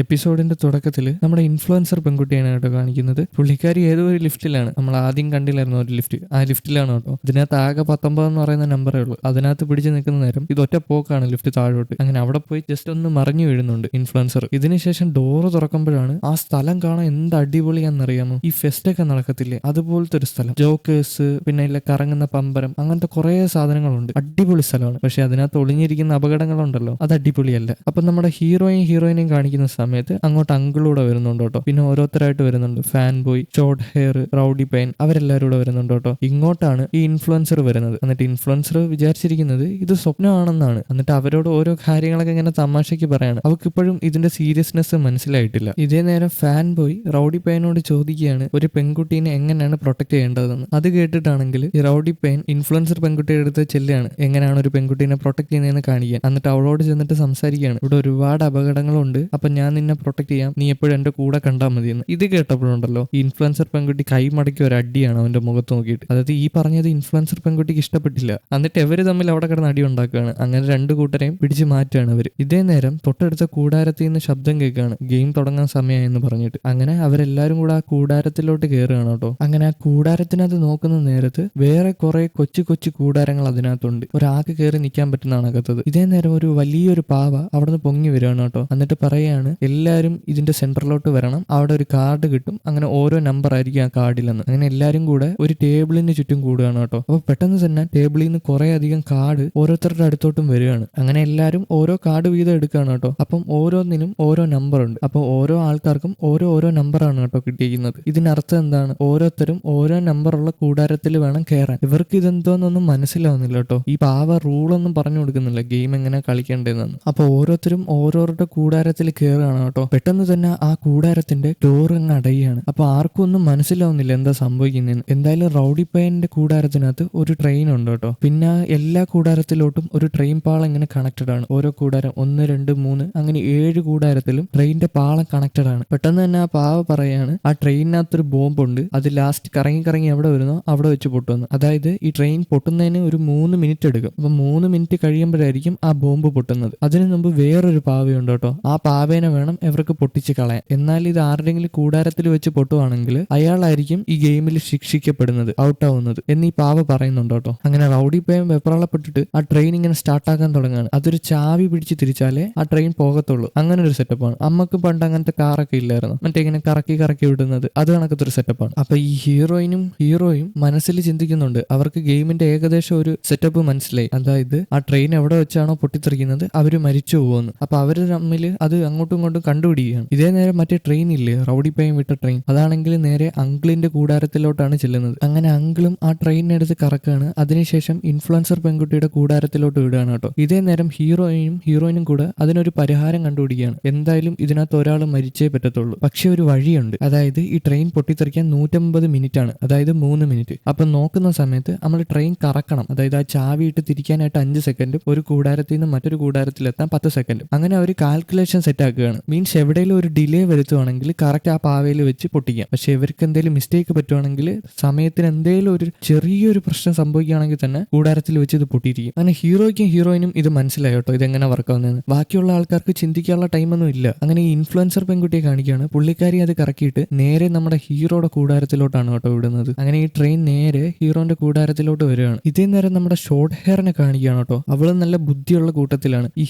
എപ്പിസോഡിന്റെ തുടക്കത്തിൽ നമ്മുടെ ഇൻഫ്ലുവൻസർ പെൺകുട്ടിയാണ് കേട്ടോ കാണിക്കുന്നത്. പുള്ളിക്കാരി ഏതോ ഒരു ലിഫ്റ്റിലാണ്, നമ്മൾ ആദ്യം കണ്ടില്ലായിരുന്നു ഒരു ലിഫ്റ്റ്, ആ ലിഫ്റ്റിലാണ് കേട്ടോ. ഇതിനകത്ത് ആകെ 19 എന്ന് പറയുന്ന നമ്പറേ ഉള്ളൂ. അതിനകത്ത് പിടിച്ച് നിൽക്കുന്ന നേരം ഇത് ഒറ്റ പോക്കാണ് ലിഫ്റ്റ് താഴോട്ട്. അങ്ങനെ അവിടെ പോയി ജസ്റ്റ് ഒന്ന് മറിഞ്ഞു വീഴുന്നുണ്ട് ഇൻഫ്ലുവൻസർ. ഇതിനുശേഷം ഡോറ് തുറക്കുമ്പോഴാണ് ആ സ്ഥലം കാണാൻ എന്ത് അടിപൊളിയാണെന്നറിയാമോ? ഈ ഫെസ്റ്റ് ഒക്കെ നടക്കത്തില്ലേ, അതുപോലത്തെ ഒരു സ്ഥലം. ജോക്കേഴ്സ്, പിന്നെ ഇല്ല കറങ്ങുന്ന പമ്പരം, അങ്ങനത്തെ കുറെ സാധനങ്ങളുണ്ട്. അടിപൊളി സ്ഥലമാണ്. പക്ഷെ അതിനകത്ത് ഒളിഞ്ഞിരിക്കുന്ന അപകടങ്ങളുണ്ടല്ലോ, അത് അടിപൊളിയല്ല. അപ്പൊ നമ്മുടെ ഹീറോയിനെയും കാണിക്കുന്ന സമയത്ത് അങ്ങോട്ട് അങ്കിളൂടെ വരുന്നുണ്ട് കേട്ടോ. പിന്നെ ഓരോരുത്തരായിട്ട് വരുന്നുണ്ട്. Fan boy, short hair, rowdy pine, അവരെല്ലാവരും കൂടെ വരുന്നുണ്ട് കേട്ടോ. ഇങ്ങോട്ടാണ് ഈ ഇൻഫ്ലുവൻസർ വരുന്നത്. എന്നിട്ട് ഇൻഫ്ലുവൻസർ വിചാരിച്ചിരിക്കുന്നത് ഇത് സ്വപ്നമാണെന്നാണ്. എന്നിട്ട് അവരോട് ഓരോ കാര്യങ്ങളൊക്കെ ഇങ്ങനെ തമാശയ്ക്ക് പറയാണ്. അവൾക്കിപ്പോഴും ഇതിന്റെ സീരിയസ്നെസ് മനസ്സിലായിട്ടില്ല. ഇതേ നേരം ഫാൻ ബോയ് റൗഡി പൈനോട് ചോദിക്കുകയാണ് ഒരു പെൺകുട്ടീനെ എങ്ങനെയാണ് പ്രൊട്ടക്ട് ചെയ്യേണ്ടതെന്ന്. അത് കേട്ടിട്ടാണെങ്കിൽ ഈ റൗഡി പൈൻ ഇൻഫ്ലുവൻസർ പെൺകുട്ടിയുടെ അടുത്ത് ചെല്ലുകയാണ്, എങ്ങനെയാണ് ഒരു പെൺകുട്ടീനെ പ്രൊട്ടക്ട് ചെയ്യുന്നതെന്ന് കാണിക്കാൻ. എന്നിട്ട് അവളോട് ചെന്നിട്ട് സംസാരിക്കുകയാണ്, ഇവിടെ ഒരുപാട് അപകടങ്ങളുണ്ട്, അപ്പൊ ഞാൻ നിന്നെ പ്രൊട്ടക്ട് ചെയ്യാം, നീ എപ്പോഴും എന്റെ കൂടെ കണ്ടാൽ മതിയെന്ന്. ഇത് കേട്ടപ്പോഴുണ്ടല്ലോ ഈ ഇൻഫ്ലുവൻസർ പെൺകുട്ടി കൈ മടക്കി ഒരു അടിയാണ് അവന്റെ മുഖത്ത് നോക്കിയിട്ട്. അതായത് ഈ പറഞ്ഞത് ഇൻഫ്ലുവൻസർ പെൺകുട്ടിക്ക് ഇഷ്ടപ്പെട്ടില്ല. എന്നിട്ട് ഇവര് തമ്മിൽ അവിടെ കിടന്ന് അടി ഉണ്ടാക്കുകയാണ്. അങ്ങനെ രണ്ടു കൂട്ടരെയും പിടിച്ചു മാറ്റുകയാണ് അവര്. ഇതേ നേരം തൊട്ടടുത്ത കൂടാരത്തിൽ നിന്ന് ശബ്ദം കേൾക്കുകയാണ്, ഗെയിം തുടങ്ങാൻ സമയമായി എന്ന് പറഞ്ഞിട്ട്. അങ്ങനെ അവരെല്ലാരും കൂടെ ആ കൂടാരത്തിലോട്ട് കയറുകയാണ് കേട്ടോ. അങ്ങനെ ആ കൂടാരത്തിനകത്ത് നോക്കുന്ന നേരത്ത് വേറെ കുറെ കൊച്ചു കൊച്ചു കൂടാരങ്ങൾ അതിനകത്തുണ്ട്. ഒരാൾക്ക് കയറി നിൽക്കാൻ പറ്റുന്നതാണ് അകത്തത്. ഇതേ നേരം ഒരു വലിയൊരു പാവ അവിടുന്ന് പൊങ്ങി വരികയാണ് കേട്ടോ. എന്നിട്ട് പറയാണ് എല്ലാവരും ഇതിന്റെ സെന്ററിലോട്ട് വരണം, അവിടെ ഒരു കാർഡ് കിട്ടും, അങ്ങനെ ഓരോ നമ്പർ ആയിരിക്കും ആ കാർഡിലെന്ന്. അങ്ങനെ എല്ലാരും കൂടെ ഒരു ടേബിളിന് ചുറ്റും കൂടുകയാണ് കേട്ടോ. അപ്പൊ പെട്ടെന്ന് തന്നെ ടേബിളിൽ നിന്ന് കുറെ അധികം കാർഡ് ഓരോരുത്തരുടെ അടുത്തോട്ടും വരികയാണ്. അങ്ങനെ എല്ലാരും ഓരോ കാർഡ് വീതം എടുക്കുകയാണ് കേട്ടോ. അപ്പം ഓരോന്നിനും ഓരോ നമ്പർ ഉണ്ട്. അപ്പൊ ഓരോ ആൾക്കാർക്കും ഓരോ നമ്പറാണ് കേട്ടോ കിട്ടിയിരിക്കുന്നത്. ഇതിനർത്ഥം എന്താണ്? ഓരോരുത്തരും ഓരോ നമ്പറുള്ള കൂടാരത്തിൽ വേണം കയറാൻ. ഇവർക്ക് ഇതെന്തോന്നൊന്നും മനസ്സിലാവുന്നില്ല കേട്ടോ. ഈ പാവ റൂളൊന്നും പറഞ്ഞു കൊടുക്കുന്നില്ല ഗെയിം എങ്ങനെ കളിക്കേണ്ടതെന്ന്. അപ്പൊ ഓരോരുത്തരും ഓരോരുടെ കൂടാരത്തിൽ കയറുകയാണ് കേട്ടോ. പെട്ടെന്ന് തന്നെ ആ കൂടാരത്തിന്റെ ഡോർ അങ്ങ് അടയുകയാണ്. അപ്പൊ ആർക്കും ഒന്നും മനസ്സിലാവുന്നില്ല എന്താ സംഭവിക്കുന്നതെന്ന്. എന്തായാലും റൗഡി പയ്യന്റെ കൂടാരത്തിനകത്ത് ഒരു ട്രെയിൻ ഉണ്ട് കേട്ടോ. പിന്നെ എല്ലാ കൂടാരത്തിലോട്ടും ഒരു ട്രെയിൻ പാളം ഇങ്ങനെ കണക്റ്റഡ് ആണ്. ഓരോ കൂടാരം 1, 2, 3 അങ്ങനെ 7 കൂടാരത്തിലും ട്രെയിനിന്റെ പാളം കണക്റ്റഡ് ആണ്. പെട്ടെന്ന് തന്നെ ആ പാവ പറയാണ് ആ ട്രെയിനിനകത്തൊരു ബോംബുണ്ട്, അത് ലാസ്റ്റ് കറങ്ങി എവിടെ വരുന്നോ അവിടെ വെച്ച് പൊട്ടുന്നു. അതായത് ഈ ട്രെയിൻ പൊട്ടുന്നതിന് ഒരു 3 മിനിറ്റ് എടുക്കും. അപ്പൊ 3 മിനിറ്റ് കഴിയുമ്പോഴായിരിക്കും ആ ബോംബ് പൊട്ടുന്നത്. അതിനു മുമ്പ് വേറൊരു പാവയുണ്ട് കേട്ടോ. ആ പാവേനെ വേണം ഇവർക്ക് പൊട്ടിച്ച് കളയാൻ. എന്നാൽ ഇത് ആരുടെങ്കിലും കൂടാരത്തിൽ വെച്ച് പൊട്ടുവാണെങ്കിൽ അയാളായിരിക്കും ഈ ഗെയിമിൽ ശിക്ഷിക്കപ്പെടുന്നത്, ഔട്ടാവുന്നത് എന്ന് ഈ പാവ പറയുന്നുണ്ട് കേട്ടോ. അങ്ങനെ റൗഡി പയ്യൻ വെപ്രാളപ്പെട്ടിട്ട് ആ ട്രെയിൻ ഇങ്ങനെ സ്റ്റാർട്ടാക്കാൻ തുടങ്ങുകയാണ്. അതൊരു ചാവി പിടിച്ച് തിരിച്ചാലേ ആ ട്രെയിൻ പോകത്തുള്ളൂ. അങ്ങനെ ഒരു സെറ്റപ്പാണ്. അമ്മക്ക് പണ്ട് അങ്ങനത്തെ കാറൊക്കെ ഇല്ലായിരുന്നു, മറ്റേ ഇങ്ങനെ കറക്കി വിടുന്നത്, അത് കണക്കത്തെ ഒരു സെറ്റപ്പാണ്. അപ്പൊ ഈ ഹീറോയും മനസ്സിൽ ചിന്തിക്കുന്നുണ്ട്, അവർക്ക് ഗെയിമിന്റെ ഏകദേശം ഒരു സെറ്റപ്പ് മനസ്സിലായി. അതായത് ആ ട്രെയിൻ എവിടെ വെച്ചാണോ പൊട്ടിത്തെറിക്കുന്നത് അവര് മരിച്ചു പോകുന്നു. അപ്പൊ അവര് തമ്മിൽ അത് അങ്ങോട്ടും ഇങ്ങോട്ടും കണ്ടുപിടിക്കുകയാണ്. ഇതേ നേരം മറ്റേ ട്രെയിൻ ഇല്ലേ, റൗഡി പയ്യൻ വിട്ട ട്രെയിൻ, അതാണെങ്കിൽ നേരെ അങ്കിളിന്റെ കൂടാരത്തിലോട്ടാണ് ചെല്ലുന്നത്. അങ്ങനെ അങ്കിളും ആ ട്രെയിനിനെടുത്ത് കറക്കുകയാണ്. അതിനുശേഷം ഇൻഫ്ലുവൻസർ പെൺകുട്ടിയുടെ കൂടാരത്തിലോട്ട് വിടുകയാണ് കേട്ടോ. ഇതേ നേരം ഹീറോയിനും കൂടെ അതിനൊരു പരിഹാരം കണ്ടുപിടിക്കുകയാണ്. എന്തായാലും ഇതിനകത്ത് ഒരാൾ മരിച്ചേ പറ്റത്തുള്ളൂ, പക്ഷെ ഒരു വഴിയുണ്ട്. അതായത് ഈ ട്രെയിൻ പൊട്ടിത്തെറിക്കാൻ 150 മിനിറ്റ് ആണ്, അതായത് 3 മിനിറ്റ്. അപ്പൊ നോക്കുന്ന സമയത്ത് നമ്മൾ ട്രെയിൻ കറക്കണം. അതായത് ആ ചാവി ഇട്ട് തിരിക്കാനായിട്ട് 5 സെക്കൻഡും ഒരു കൂടാരത്തിൽ നിന്ന് മറ്റൊരു കൂടാരത്തിലെത്താൻ 10 സെക്കൻഡും. അങ്ങനെ ഒരു കാൽക്കുലേഷൻ സെറ്റ് ആക്കുകയാണ്. മീൻസ് എവിടെയെങ്കിലും ഒരു ഡിലേ വരുത്തുവാണെങ്കിൽ കറക്റ്റ് ആ പാവയിൽ വെച്ച് പൊട്ടിക്കാം. പക്ഷെ ഇവർക്ക് എന്തെങ്കിലും മിസ്റ്റേക്ക് പറ്റുവാണെങ്കിൽ, സമയത്തിന് എന്തെങ്കിലും ഒരു ചെറിയൊരു പ്രശ്നം സംഭവിക്കുകയാണെങ്കിൽ തന്നെ കൂടാരത്തിൽ വെച്ച് ഇത് പൊട്ടിയിരിക്കും. അങ്ങനെ ഹീറോയിനും ഇത് മനസ്സിലായി കേട്ടോ, ഇതെങ്ങനെ വർക്കാവുന്നതെന്ന്. ബാക്കിയുള്ള ആൾക്കാർക്ക് ചിന്തിക്കാനുള്ള ടൈമൊന്നും ഇല്ല. അങ്ങനെ ഈ ഇൻഫ്ലുവൻസർ പെൺകുട്ടിയെ കാണിക്കുകയാണ്. പുള്ളിക്കാരി അത് കറക്കിയിട്ട് നേരെ നമ്മുടെ ഹീറോയുടെ കൂടാരത്തിലോട്ടാണ് കേട്ടോ വിടുന്നത്. അങ്ങനെ ഈ ട്രെയിൻ നേരെ ഹീറോന്റെ കൂടാരത്തിലോട്ട് വരികയാണ്. ഇതേ നേരം നമ്മുടെ ഷോർട്ട് ഹെയറിനെ കാണിക്കുകയാണ് കേട്ടോ. അവള് നല്ല ബുദ്ധിയുള്ള കൂട്ടത്തിലാണ്. ഈ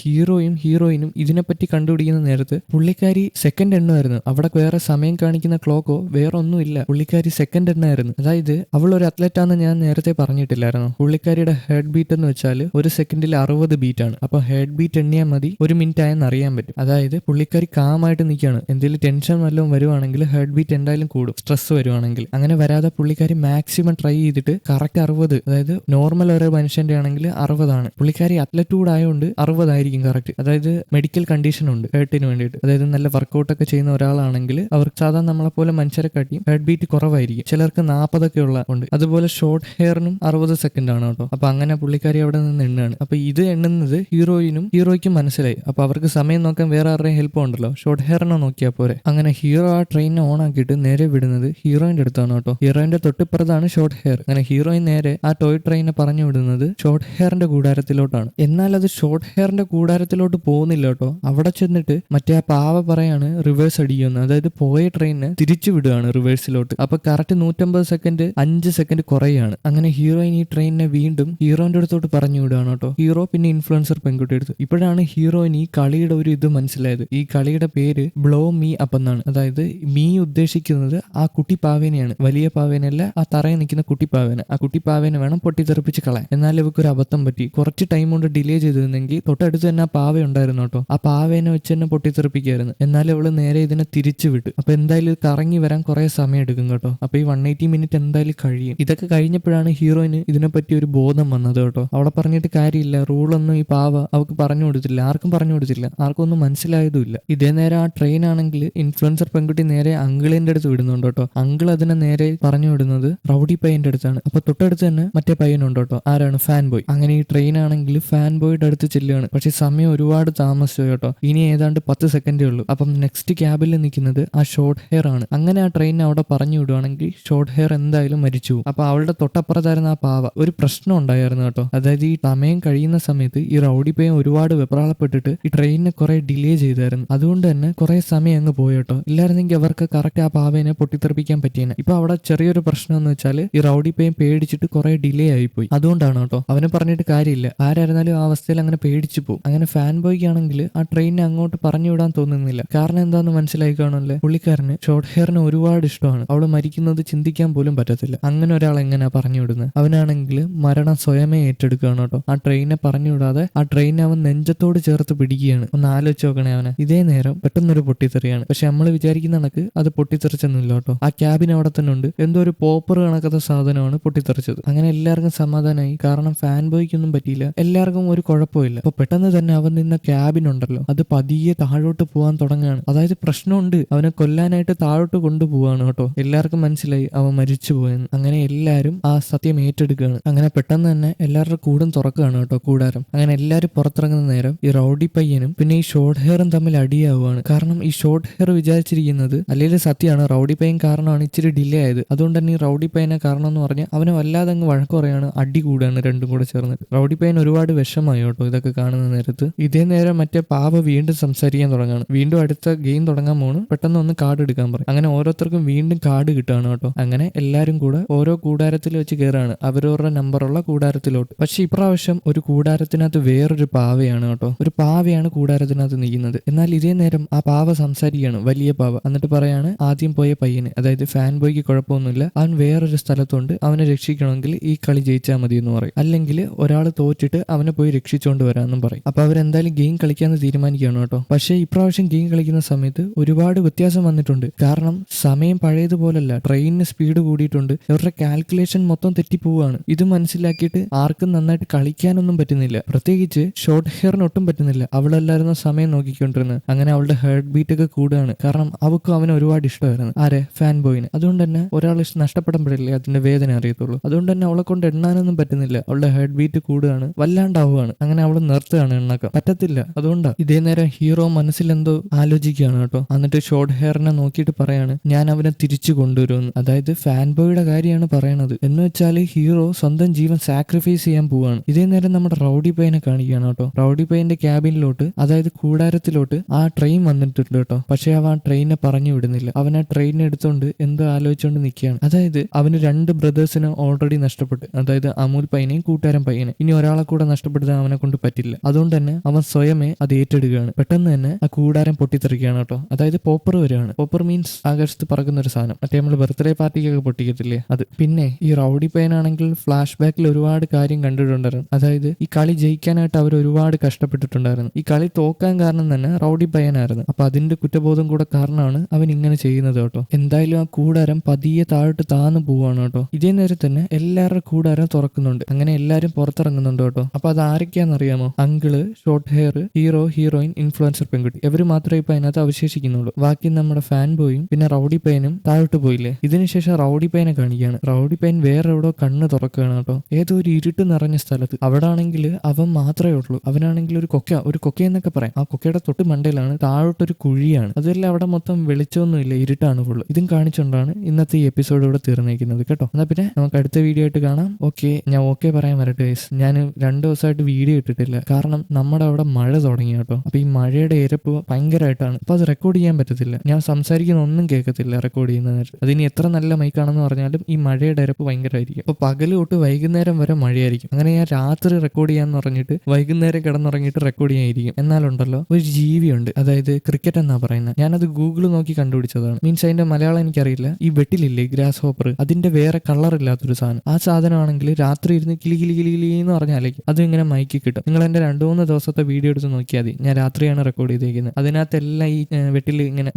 ഹീറോയിനും ഇതിനെപ്പറ്റി കണ്ടുപിടിക്കുന്ന നേരത്ത് പുള്ളിക്കാരി സെക്കൻഡ് എണ്ണമായിരുന്നു. അവിടെ വേറെ സമയം കാണിക്കുന്ന ക്ലോക്കോ വേറെ ഒന്നുമില്ല, പുള്ളിക്കാരി സെക്കൻഡ് എണ്ണമായിരുന്നു. അതായത് അവൾ ഒരു അത്ലറ്റാന്ന് ഞാൻ നേരത്തെ പറഞ്ഞിട്ടില്ലായിരുന്നു. പുള്ളിക്കാരിയുടെ ഹെഡ് ബീറ്റ് എന്ന് വെച്ചാൽ ഒരു സെക്കൻഡിൽ 60 ബീറ്റാണ്. അപ്പൊ ഹെഡ് ബീറ്റ് എണ്ണിയാൽ മതി 1 മിനിറ്റ് ആയെന്ന് അറിയാൻ പറ്റും. അതായത് പുള്ളിക്കാരി കാമായിട്ട് നിൽക്കുകയാണ്. എന്തെങ്കിലും ടെൻഷൻ വല്ലതും വരുവാണെങ്കിൽ ഹെഡ് ബീറ്റ് എന്തായാലും കൂടും, സ്ട്രെസ് വരുവാണെങ്കിൽ. അങ്ങനെ വരാതെ പുള്ളിക്കാരി മാക്സിമം ട്രൈ ചെയ്തിട്ട് കറക്റ്റ് 60, അതായത് നോർമൽ ഒരു മനുഷ്യന്റെ ആണെങ്കിൽ 60 ആണ്. പുള്ളിക്കാരി അത്ലറ്റ് കൂടെ ആയതുകൊണ്ട് 60 ആയിരിക്കും കറക്റ്റ്. അതായത് മെഡിക്കൽ കണ്ടീഷൻ ഉണ്ട് ഹേർട്ടിന് വേണ്ടിയിട്ട്. അതായത് നല്ല വർക്കൗട്ട് ഒക്കെ ചെയ്യുന്ന ഒരാളാണെങ്കിൽ അവർക്ക് സാധാരണ നമ്മളെ പോലെ മനുഷ്യരെ കാട്ടിയും ഹെഡ് ബീറ്റ് കുറവായിരിക്കും. ചിലർക്ക് 40 ഒക്കെ ഉണ്ട്. അതുപോലെ ഷോർട്ട് ഹെയറിനും 60 സെക്കൻഡ് ആണ് കേട്ടോ. അപ്പൊ അങ്ങനെ പുള്ളിക്കാരി അവിടെ നിന്ന് എണ്ണാണ്. അപ്പൊ ഇത് എണ്ണുന്നത് ഹീറോയ്ക്കും മനസ്സിലായി. അപ്പൊ അവർക്ക് സമയം നോക്കാൻ വേറെ ആരുടെയും ഹെൽപ്പ് ഉണ്ടല്ലോ, ഷോർട്ട് ഹെയറിനെ നോക്കിയാൽ പോരെ. അങ്ങനെ ഹീറോ ആ ട്രെയിനിനെ ഓൺ ആക്കിയിട്ട് നേരെ വിടുന്നത് ഹീറോയിന്റെ അടുത്താണ് കേട്ടോ. ഹീറോയിന്റെ തൊട്ടിപ്പുറത്താണ് ഷോർട്ട് ഹെയർ. അങ്ങനെ ഹീറോയിൻ നേരെ ആ ടോയ് ട്രെയിനെ പറഞ്ഞു വിടുന്നത് ഷോർട്ട് ഹെയറിന്റെ കൂടാരത്തിലോട്ടാണ്. എന്നാൽ അത് ഷോർട്ട് ഹെയറിന്റെ കൂടാരത്തിലോട്ട് പോകുന്നില്ല കേട്ടോ. അവിടെ ചെന്നിട്ട് മറ്റേ മറ്റേ ആ പാവ പറയാണ് റിവേഴ്സ് അടിക്കുമെന്ന്, അതായത് പോയ ട്രെയിനിനെ തിരിച്ചു വിടുകയാണ് റിവേഴ്സിലോട്ട്. അപ്പൊ കറക്റ്റ് 150 സെക്കൻഡ് 5 സെക്കൻഡ് കുറയാണ്. അങ്ങനെ ഹീറോയിൻ ഈ ട്രെയിനിനെ വീണ്ടും ഹീറോന്റെ അടുത്തോട്ട് പറഞ്ഞു വിടുകയാണ് കേട്ടോ. ഹീറോ പിന്നെ ഇൻഫ്ലുവൻസർ പെൺകുട്ടി എടുത്ത്. ഇപ്പോഴാണ് ഹീറോയിൻ ഈ കളിയുടെ ഒരു ഇത് മനസ്സിലായത്. ഈ കളിയുടെ പേര് ബ്ലോ മീ അപ്പ് എന്നാണ്. അതായത് മീ ഉദ്ദേശിക്കുന്നത് ആ കുട്ടി പാവേനെയാണ്, വലിയ പാവേനല്ല, ആ തറയിൽ നിൽക്കുന്ന കുട്ടി പാവേന. ആ കുട്ടി പാവേനെ വേണം പൊട്ടിത്തെറിപ്പിച്ച് കളയാൻ. എന്നാൽ ഇവർക്ക് ഒരു അബദ്ധം പറ്റി. കുറച്ച് ടൈം കൊണ്ട് ഡിലേ ചെയ്തിരുന്നെങ്കിൽ തൊട്ടടുത്ത് തന്നെ ആ പാവ ഉണ്ടായിരുന്നു കേട്ടോ. ആ പാവേനെ വെച്ച് തന്നെ പൊട്ടിത്തെറിപ്പിക്കായിരുന്നു. എന്നാൽ അവള് നേരെ ഇതിനെ തിരിച്ചു വിട്ടു. അപ്പൊ എന്തായാലും ഇത് കറങ്ങി വരാൻ കുറെ സമയം എടുക്കും കേട്ടോ. അപ്പൊ ഈ 180 മിനിറ്റ് എന്തായാലും കഴിയും. ഇതൊക്കെ കഴിഞ്ഞപ്പോഴാണ് ഹീറോയിന് ഇതിനെപ്പറ്റി ഒരു ബോധം വന്നത് കേട്ടോ. അവളെ പറഞ്ഞിട്ട് കാര്യമില്ല, റൂളൊന്നും ഈ പാവ അവൾക്ക് പറഞ്ഞു കൊടുത്തില്ല, ആർക്കും പറഞ്ഞു കൊടുത്തില്ല, ആർക്കും ഒന്നും മനസ്സിലായതുമില്ല. ഇതേ നേരം ആ ട്രെയിൻ ആണെങ്കിൽ ഇൻഫ്ലുവൻസർ പെൺകുട്ടി നേരെ അങ്കിളിന്റെ അടുത്ത് വിടുന്നുണ്ട് കേട്ടോ. അങ്കിൾ അതിനെ നേരെ പറഞ്ഞു വിടുന്നത് റൗഡി പയ്യന്റെ അടുത്താണ്. അപ്പൊ തൊട്ടടുത്ത് തന്നെ മറ്റേ പയ്യനുണ്ട് കേട്ടോ. ആരാണ്? Fan boy. അങ്ങനെ ഈ ട്രെയിൻ ആണെങ്കിൽ ഫാൻ ബോയുടെ അടുത്ത് ചെല്ലുകയാണ്. പക്ഷെ സമയം ഒരുപാട് താമസിച്ചു കേട്ടോ. ഇനി ഏതാണ്ട് 10 സെക്കൻഡേ ഉള്ളൂ. അപ്പം നെക്സ്റ്റ് ക്യാബിൽ നിൽക്കുന്നത് ആ ഷോർട്ട് ഹെയർ ആണ്. അങ്ങനെ ആ ട്രെയിൻ അവിടെ പറഞ്ഞു വിടുവാണെങ്കിൽ ഷോർട്ട് ഹെയർ എന്തായാലും മരിച്ചു. അപ്പൊ അവളുടെ തൊട്ടപ്പുറത്തായിരുന്ന ആ പാവ ഒരു പ്രശ്നം ഉണ്ടായിരുന്നു കേട്ടോ. അതായത് ഈ സമയം കഴിയുന്ന സമയത്ത് ഈ റൗഡി പയ്യൻ ഒരുപാട് വെപ്രാളപ്പെട്ടിട്ട് ഈ ട്രെയിനിനെ കുറെ ഡിലേ ചെയ്തായിരുന്നു. അതുകൊണ്ട് തന്നെ കുറെ സമയം അങ്ങ് പോയി കേട്ടോ. ഇല്ലായിരുന്നെങ്കിൽ അവർക്ക് കറക്റ്റ് ആ പാവേനെ പൊട്ടിത്തെറിപ്പിക്കാൻ പറ്റിയേനെ. ഇപ്പൊ അവിടെ ചെറിയൊരു പ്രശ്നം എന്ന് വെച്ചാൽ ഈ റൗഡി പയ്യൻ പേടിച്ചിട്ട് കുറെ ഡിലേ ആയിപ്പോയി. അതുകൊണ്ടാണ് കേട്ടോ. അവനെ പറഞ്ഞിട്ട് കാര്യമില്ല, ആരായിരുന്നാലും ആ അവസ്ഥയിൽ അങ്ങനെ പേടിച്ചു പോകും. അങ്ങനെ ഫാൻ ബോയ്ക്ക് ആണെങ്കിൽ ആ ട്രെയിനിനെ അങ്ങോട്ട് പറഞ്ഞു വിടാൻ തോന്നുന്നില്ല. കാരണം എന്താന്ന് മനസ്സിലായി കാണുമല്ലേ, പുള്ളിക്കാരന് ഷോർട്ട് ഹെയറിന് ഒരുപാട് ഇഷ്ടമാണ്. അവള് മരിക്കുന്നത് ചിന്തിക്കാൻ പോലും പറ്റത്തില്ല. അങ്ങനെ ഒരാൾ എങ്ങനെയാ പറഞ്ഞു വിടുന്നത്? അവനാണെങ്കിൽ മരണം സ്വയമേ ഏറ്റെടുക്കുകയാണ് കേട്ടോ. ആ ട്രെയിനെ പറഞ്ഞു വിടാതെ ആ ട്രെയിനെ അവൻ നെഞ്ചത്തോട് ചേർത്ത് പിടിക്കുകയാണ്. ഒന്ന് ആലോചിച്ച് നോക്കണേ അവനെ. ഇതേ നേരം പെട്ടെന്നൊരു പൊട്ടിത്തെറിയാണ്. പക്ഷെ നമ്മൾ വിചാരിക്കുന്ന കണക്ക് അത് പൊട്ടിത്തെറിച്ചൊന്നുമില്ല കേട്ടോ. ആ ക്യാബിൻ അവിടെ തന്നെ ഉണ്ട്. എന്തോ ഒരു പോപ്പർ കണക്കത്തെ സാധനമാണ് പൊട്ടിത്തെറിച്ചത്. അങ്ങനെ എല്ലാവർക്കും സമാധാനമായി. കാരണം ഫാൻ ബോയ്ക്കൊന്നും പറ്റിയില്ല, എല്ലാവർക്കും ഒരു കുഴപ്പമില്ല. അപ്പൊ പെട്ടെന്ന് തന്നെ അവൻ നിന്ന ക്യാബിൻ ഉണ്ടല്ലോ, അത് പതിയെ താഴോട്ട് പോകാൻ തുടങ്ങുകയാണ്. അതായത് പ്രശ്നമുണ്ട്, അവനെ കൊല്ലാനായിട്ട് താഴോട്ട് കൊണ്ടുപോവാണ് കേട്ടോ. എല്ലാവർക്കും മനസ്സിലായി അവൻ മരിച്ചു പോയെന്ന്. അങ്ങനെ എല്ലാവരും ആ സത്യം ഏറ്റെടുക്കുകയാണ്. അങ്ങനെ പെട്ടെന്ന് തന്നെ എല്ലാവരുടെ കൂടും തുറക്കുകയാണ് കേട്ടോ, കൂടാരം. അങ്ങനെ എല്ലാവരും പുറത്തിറങ്ങുന്ന നേരം ഈ റൗഡി പയ്യനും പിന്നെ ഈ ഷോർട്ട് ഹെയറും തമ്മിൽ അടിയാവുകയാണ്. കാരണം ഈ ഷോർട്ട് ഹെയർ വിചാരിച്ചിരിക്കുന്നത് അല്ലെങ്കിൽ സത്യമാണ്, റൗഡി പയ്യൻ കാരണമാണ് ഇച്ചിരി ഡിലേ ആയത്. അതുകൊണ്ട് തന്നെ ഈ റൗഡി പയ്യനെ കാരണം എന്ന് പറഞ്ഞാൽ അവനെ വല്ലാതെ അങ്ങ് വഴക്ക് പറയാണ്, അടി കൂടാണ് രണ്ടും കൂടെ ചേർന്നിട്ട്. റൗഡി പയ്യൻ ഒരുപാട് വിഷമായി കേട്ടോ ഇതൊക്കെ കാണുന്ന നേരത്ത്. ഇതേ നേരം മറ്റേ പാവ വീണ്ടും സംസാരിക്കാൻ തുടങ്ങാണ്. വീണ്ടും അടുത്ത ഗെയിം തുടങ്ങാൻ പോണ്. പെട്ടെന്ന് ഒന്ന് കാർഡ് എടുക്കാൻ പറയും. അങ്ങനെ ഓരോരുത്തർക്കും വീണ്ടും കാർഡ് കിട്ടുകയാണ് കേട്ടോ. അങ്ങനെ എല്ലാവരും കൂടെ ഓരോ കൂടാരത്തിൽ വെച്ച് കയറാണ്, അവരവരുടെ നമ്പറുള്ള കൂടാരത്തിലോട്ട്. പക്ഷെ ഇപ്രാവശ്യം ഒരു കൂടാരത്തിനകത്ത് വേറൊരു പാവയാണ് കേട്ടോ. ഒരു പാവയാണ് കൂടാരത്തിനകത്ത് നിൽക്കുന്നത്. എന്നാൽ ഇതേ നേരം ആ പാവ സംസാരിക്കുകയാണ്, വലിയ പാവ. എന്നിട്ട് പറയാണ് ആദ്യം പോയ പയ്യന്, അതായത് ഫാൻ ബോയ്ക്ക് കുഴപ്പമൊന്നുമില്ല, അവൻ വേറൊരു സ്ഥലത്തുണ്ട്, അവനെ രക്ഷിക്കണമെങ്കിൽ ഈ കളി ജയിച്ചാൽ മതി എന്ന് പറയും. അല്ലെങ്കിൽ ഒരാൾ തോറ്റിട്ട് അവനെ പോയി രക്ഷിച്ചുകൊണ്ട് വരാമെന്നും പറയും. അപ്പൊ അവരെന്തായാലും ഗെയിം കളിക്കാന്ന് തീരുമാനിക്കുകയാണ് കേട്ടോ. പക്ഷേ ഇപ്രാവശ്യം ഗെയിം കളിക്കുന്ന സമയത്ത് ഒരുപാട് വ്യത്യാസം വന്നിട്ടുണ്ട്. കാരണം സമയം പഴയതുപോലല്ല, ട്രെയിനിന് സ്പീഡ് കൂടിയിട്ടുണ്ട്. ഇവരുടെ കാൽക്കുലേഷൻ മൊത്തം തെറ്റിപ്പോവാണ്. ഇത് മനസ്സിലാക്കിയിട്ട് ആർക്കും നന്നായിട്ട് കളിക്കാനൊന്നും പറ്റുന്നില്ല. പ്രത്യേകിച്ച് ഷോർട്ട് ഹെയറിന് ഒട്ടും പറ്റുന്നില്ല. അവളല്ലായിരുന്ന സമയം നോക്കിക്കൊണ്ടിരുന്നത്. അങ്ങനെ അവളുടെ ഹാർട്ട് ബീറ്റ് ഒക്കെ കൂടുകയാണ്. കാരണം അവൾക്കും അവനെ ഒരുപാട് ഇഷ്ടമായിരുന്നു. ആരെ? ഫാൻ ബോയിന്. അതുകൊണ്ട് തന്നെ ഒരാൾ നഷ്ടപ്പെടുമ്പോഴല്ലേ അതിന്റെ വേദന അറിയത്തുള്ളൂ. അതുകൊണ്ട് തന്നെ അവളെ കൊണ്ട് എണ്ണാനൊന്നും പറ്റുന്നില്ല. അവളുടെ ഹാർട്ട് ബീറ്റ് കൂടുകയാണ്, വല്ലാണ്ടാവുകയാണ്. അങ്ങനെ അവൾ നിർത്തുകയാണ്, എണ്ണാക്കാൻ പറ്റത്തില്ല. അതുകൊണ്ടാണ്. ഇതേ നേരം ഹീറോ മനസ്സിലെന്തോ ആലോചിക്കുകയാണ് കേട്ടോ. എന്നിട്ട് ഷോർട്ട് ഹെയറിനെ നോക്കിയിട്ട് പറയാണ്, ഞാൻ അവനെ തിരിച്ചു കൊണ്ടുവരുമെന്ന്. അതായത് ഫാൻ ബോയുടെ കാര്യമാണ് പറയണത്. എന്ന് വെച്ചാൽ ഹീറോ സ്വന്തം ജീവൻ സാക്രിഫൈസ് ചെയ്യാൻ പോവാണ്. ഇതേ നേരം നമ്മുടെ റൗഡി പയ്യനെ കാണിക്കുകയാണ് കേട്ടോ. റൗഡി പയ്യന്റെ ക്യാബിനിലോട്ട്, അതായത് കൂടാരത്തിലോട്ട് ആ ട്രെയിൻ വന്നിട്ടുണ്ട് കേട്ടോ. പക്ഷെ അവൻ ആ ട്രെയിനെ പറഞ്ഞു വിടുന്നില്ല. അവൻ ആ ട്രെയിനെ എടുത്തോണ്ട് എന്തോ ആലോചിച്ചുകൊണ്ട് നിൽക്കുകയാണ്. അതായത് അവന് 2 ബ്രദേഴ്സിനെ ഓൾറെഡി നഷ്ടപ്പെട്ടു. അതായത് അമൂൽ പയ്യനെയും കൂട്ടുകാരൻ പയ്യനെ. ഇനി ഒരാളെ കൂടെ നഷ്ടപ്പെടുത്താൻ അവനെ കൊണ്ട് പറ്റില്ല. അതുകൊണ്ട് തന്നെ അവൻ സ്വയമേ അത് ഏറ്റെടുക്കുകയാണ്. പെട്ടെന്ന് തന്നെ ആ കൂടാരം പൊട്ടിത്തെറിക്കുകയാണ് കേട്ടോ. അതായത് പോപ്പർ വരികയാണ്. പോപ്പർ മീൻസ് ആകാശത്ത് പറക്കുന്ന ഒരു സാധനം. മറ്റേ നമ്മൾ ബർത്ത്ഡേ പാർട്ടിക്കൊക്കെ പൊട്ടിക്കത്തില്ലേ, അത്. പിന്നെ ഈ റൗഡി പയ്യനാണെങ്കിൽ ഫ്ലാഷ് ബാക്കിൽ ഒരുപാട് കാര്യം കണ്ടിട്ടുണ്ടായിരുന്നു. അതായത് ഈ കളി ജയിക്കാനായിട്ട് അവർ ഒരുപാട് കഷ്ടപ്പെട്ടിട്ടുണ്ടായിരുന്നു. ഈ കളി തോക്കാൻ കാരണം തന്നെ റൗഡി പയ്യനായിരുന്നു. അപ്പൊ അതിന്റെ കുറ്റബോധം കൂടെ കാരണമാണ് അവൻ ഇങ്ങനെ ചെയ്യുന്നത് കേട്ടോ. എന്തായാലും ആ കൂടാരം പതിയെ താഴോട്ട് താന്നു പോവാണ് കേട്ടോ. ഇതേ നേരം തന്നെ എല്ലാവരുടെ കൂടാരം തുറക്കുന്നുണ്ട്. അങ്ങനെ എല്ലാവരും പുറത്തിറങ്ങുന്നുണ്ട് കേട്ടോ. അപ്പൊ അത് ആരൊക്കെയാണെന്നറിയാമോ? Uncle, short hair, hero, heroine, influencer പെൺകുട്ടി. ഇവര് മാത്രമേ ഇപ്പൊ അതിനകത്ത് അവശേഷിക്കുന്നുള്ളൂ. ബാക്കി നമ്മുടെ ഫാൻ ബോയും പിന്നെ റൗഡി പയ്യനും താഴോട്ട് പോയില്ലേ. ഇതിനുശേഷം റൗഡി പയ്യനെ കാണിക്കുകയാണ്. റൗഡി പയ്യൻ വേറെ എവിടോ കണ്ണ് തുറക്കുകയാണ് കേട്ടോ. ഏതോ ഒരു ഇരുട്ട് നിറഞ്ഞ സ്ഥലത്ത്. അവിടെ ആണെങ്കിൽ അവൻ മാത്രമേ ഉള്ളൂ. അവനാണെങ്കിൽ ഒരു കൊക്ക എന്നൊക്കെ പറയാം. ആ കൊക്കയുടെ തൊട്ട് മണ്ടയിലാണ് താഴോട്ടൊരു കുഴിയാണ്. അതുവല്ല അവിടെ മൊത്തം വെളിച്ചമൊന്നുമില്ല, ഇരുട്ടാണ് ഫുള്ള്. ഇതും കാണിച്ചുകൊണ്ടാണ് ഇന്നത്തെ ഈ എപ്പിസോഡ് ഇവിടെ തീർന്നിരിക്കുന്നത് കേട്ടോ. എന്നാ പിന്നെ നമുക്ക് അടുത്ത വീഡിയോ ആയിട്ട് കാണാം. ഓക്കെ, ഞാൻ ഓക്കെ പറയാൻ വരട്ടെ ഗൈസ്. ഞാൻ 2 ദിവസമായിട്ട് വീഡിയോ ഇട്ടിട്ടില്ല. കാരണം നമ്മുടെ അവിടെ മഴ തുടങ്ങി കേട്ടോ. അപ്പൊ ഈ മഴയുടെ ഡയറപ്പ് ഭയങ്കരമായിട്ടാണ്. അപ്പോൾ അത് റെക്കോർഡ് ചെയ്യാൻ പറ്റത്തില്ല. ഞാൻ സംസാരിക്കുന്ന ഒന്നും കേൾക്കത്തില്ല റെക്കോർഡ് ചെയ്യുന്ന നേരത്ത്. അതിന് എത്ര നല്ല മൈക്കാണെന്ന് പറഞ്ഞാലും ഈ മഴയുടെ ഡയറപ്പ് ഭയങ്കരമായിരിക്കും. അപ്പോൾ പകല് തൊട്ട് വൈകുന്നേരം വരെ മഴയായിരിക്കും. അങ്ങനെ ഞാൻ രാത്രി റെക്കോർഡ് ചെയ്യാന്ന് പറഞ്ഞിട്ട് വൈകുന്നേരം കിടന്നുറങ്ങിയിട്ട് റെക്കോർഡ് ചെയ്യാനിരിക്കും. എന്നാലുണ്ടല്ലോ ഒരു ജീവിയുണ്ട്, അതായത് ക്രിക്കറ്റ് എന്നാ പറയുന്നത്. ഞാനത് ഗൂഗിൾ നോക്കി കണ്ടുപിടിച്ചതാണ്. മീൻസ് അതിന്റെ മലയാളം എനിക്കറിയില്ല. ഈ വെട്ടിലില്ലേ ഗ്രാസ് ഹോപ്പർ, അതിന്റെ വേറെ കളർ ഇല്ലാത്തൊരു സാധനം. ആ സാധനമാണെങ്കിൽ രാത്രി ഇരുന്ന് കിളി കിളി കിളി കിളി എന്ന് പറഞ്ഞാലേക്ക് അത് ഇങ്ങനെ മൈക്ക് കിട്ടും. നിങ്ങൾ എന്റെ 2-3 ദിവസത്തെ വീഡിയോ എടുത്ത് നോക്കിയാൽ മതി. ഞാൻ രാത്രിയാണ് റെക്കോർഡ് ചെയ്തേക്കുന്നത്. അതിനകത്തെല്ലാം ഈ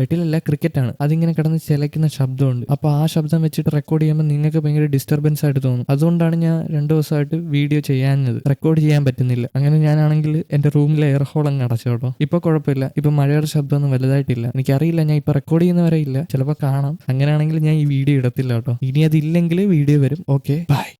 വെട്ടിലല്ല ക്രിക്കറ്റാണ്, അതിങ്ങനെ കിടന്ന് ചിലയ്ക്കുന്ന ശബ്ദമുണ്ട്. അപ്പൊ ആ ശബ്ദം വെച്ചിട്ട് റെക്കോർഡ് ചെയ്യുമ്പോൾ നിങ്ങൾക്ക് ഭയങ്കര ഡിസ്റ്റർബൻസ് ആയിട്ട് തോന്നും. അതുകൊണ്ടാണ് ഞാൻ 2 ദിവസമായിട്ട് വീഡിയോ ചെയ്യാഞ്ഞത്. റെക്കോർഡ് ചെയ്യാൻ പറ്റുന്നില്ല. അങ്ങനെ ഞാനാണെങ്കിൽ എന്റെ റൂമിലെ എയർ ഹോൾ അങ്ങ് അടച്ചു കേട്ടോ. ഇപ്പൊ കുഴപ്പമില്ല. ഇപ്പൊ മഴയുടെ ശബ്ദമൊന്നും വലുതായിട്ടില്ല. എനിക്കറിയില്ല, ഞാൻ ഇപ്പൊ റെക്കോർഡ് ചെയ്യുന്നവരെ ഇല്ല, ചിലപ്പോൾ കാണാം. അങ്ങനെയാണെങ്കിൽ ഞാൻ ഈ വീഡിയോ ഇടത്തില്ല കേട്ടോ. ഇനി അതില്ലെങ്കിൽ വീഡിയോ വരും. Okay, by.